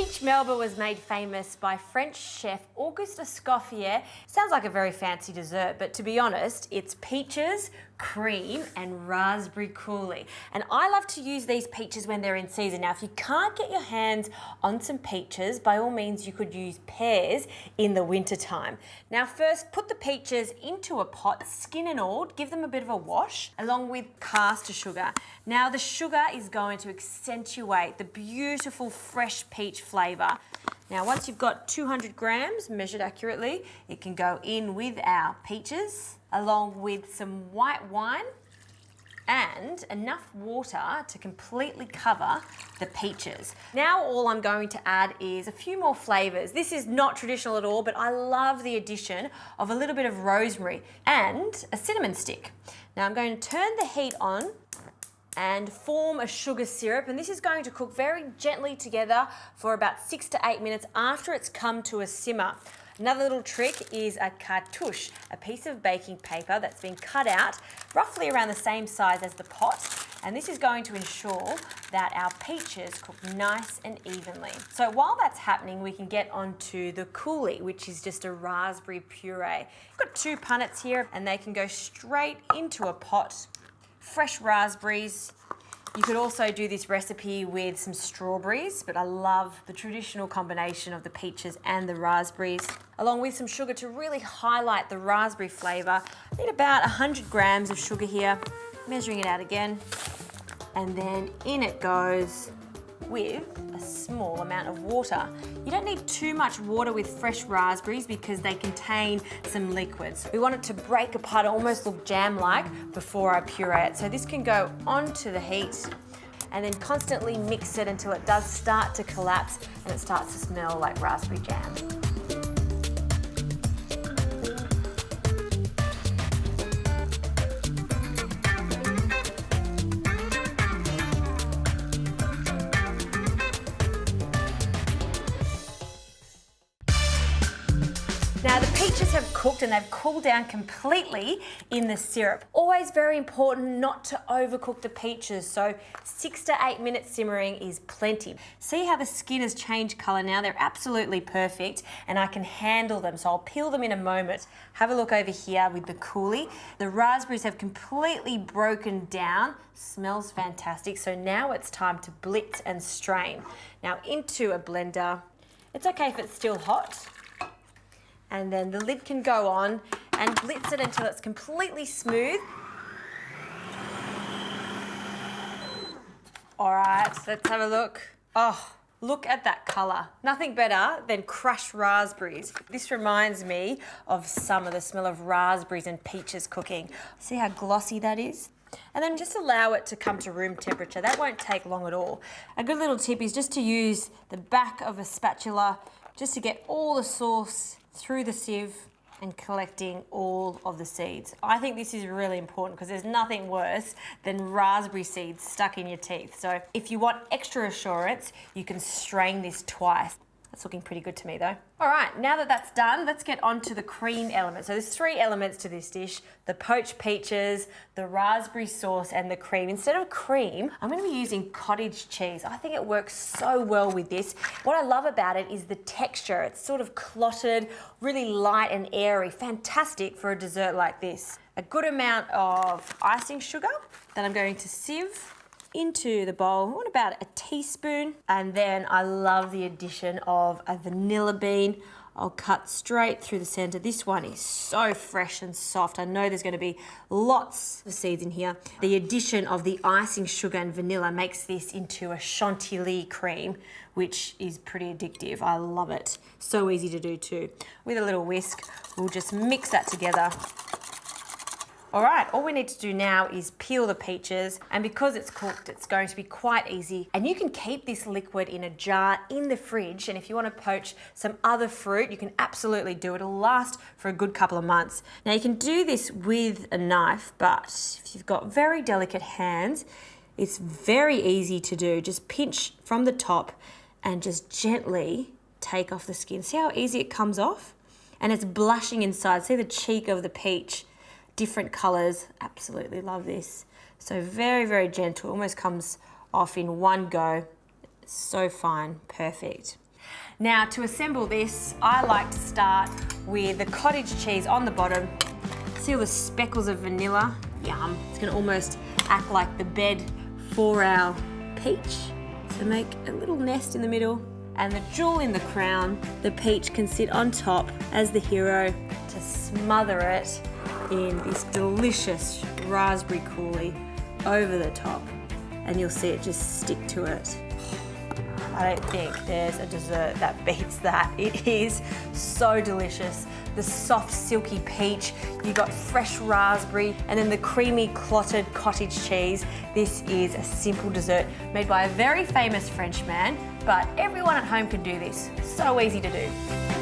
Peach Melba was made famous by French chef Auguste Escoffier. Sounds like a very fancy dessert, but to be honest, it's peaches, cream, and raspberry coulis. And I love to use these peaches when they're in season. Now, if you can't get your hands on some peaches, by all means, you could use pears in the winter time. Now, first, put the peaches into a pot, skin and all, give them a bit of a wash, along with caster sugar. Now, the sugar is going to accentuate the beautiful fresh peach flavour. Now, once you've got 200 grams measured accurately, it can go in with our peaches, along with some white wine and enough water to completely cover the peaches. Now all I'm going to add is a few more flavours. This is not traditional at all, but I love the addition of a little bit of rosemary and a cinnamon stick. Now I'm going to turn the heat on and form a sugar syrup, and this is going to cook very gently together for about 6 to 8 minutes after it's come to a simmer. Another little trick is a cartouche, a piece of baking paper that's been cut out roughly around the same size as the pot, and this is going to ensure that our peaches cook nice and evenly. So while that's happening, we can get onto the coulis, which is just a raspberry puree. I've got 2 punnets here, and they can go straight into a pot. Fresh raspberries. You could also do this recipe with some strawberries, but I love the traditional combination of the peaches and the raspberries, along with some sugar to really highlight the raspberry flavour. I need about 100 grams of sugar here, measuring it out again, and then in it goes with a small amount of water. You don't need too much water with fresh raspberries because they contain some liquids. We want it to break apart, almost look jam-like before I puree it. So this can go onto the heat and then constantly mix it until it does start to collapse and it starts to smell like raspberry jam. Now the peaches have cooked and they've cooled down completely in the syrup. Always very important not to overcook the peaches, so 6 to 8 minutes simmering is plenty. See how the skin has changed colour now? They're absolutely perfect and I can handle them, so I'll peel them in a moment. Have a look over here with the coulis. The raspberries have completely broken down. Smells fantastic, so now it's time to blitz and strain. Now into a blender. It's okay if it's still hot. And then the lid can go on and blitz it until it's completely smooth. All right, let's have a look. Oh, look at that colour. Nothing better than crushed raspberries. This reminds me of summer, the smell of raspberries and peaches cooking. See how glossy that is? And then just allow it to come to room temperature. That won't take long at all. A good little tip is just to use the back of a spatula just to get all the sauce through the sieve and collecting all of the seeds. I think this is really important because there's nothing worse than raspberry seeds stuck in your teeth. So if you want extra assurance, you can strain this twice. That's looking pretty good to me though. All right, now that that's done, let's get on to the cream element. So there's 3 elements to this dish: the poached peaches, the raspberry sauce, and the cream. Instead of cream, I'm gonna be using cottage cheese. I think it works so well with this. What I love about it is the texture. It's sort of clotted, really light and airy. Fantastic for a dessert like this. A good amount of icing sugar that I'm going to sieve into the bowl. I want about a teaspoon, and then I love the addition of a vanilla bean. I'll cut straight through the center. This one is so fresh and soft. I know there's going to be lots of seeds in here. The addition of the icing sugar and vanilla makes this into a chantilly cream, which is pretty addictive. I love it. So easy to do too. With a little whisk, we'll just mix that together. All right, all we need to do now is peel the peaches, and because it's cooked, it's going to be quite easy. And you can keep this liquid in a jar in the fridge, and if you want to poach some other fruit, you can absolutely do it. It'll last for a good couple of months. Now you can do this with a knife, but if you've got very delicate hands, it's very easy to do. Just pinch from the top and just gently take off the skin. See how easy it comes off? And it's blushing inside. See the cheek of the peach? Different colors. Absolutely love this. So very, very gentle. Almost comes off in one go. It's so fine. Perfect. Now to assemble this, I like to start with the cottage cheese on the bottom. See all the speckles of vanilla? Yum. It's gonna almost act like the bed for our peach. So make a little nest in the middle and the jewel in the crown. The peach can sit on top as the hero to smother it in this delicious raspberry coulis over the top. And you'll see it just stick to it. I don't think there's a dessert that beats that. It is so delicious. The soft, silky peach, you got fresh raspberry, and then the creamy, clotted cottage cheese. This is a simple dessert made by a very famous French man, but everyone at home can do this. So easy to do.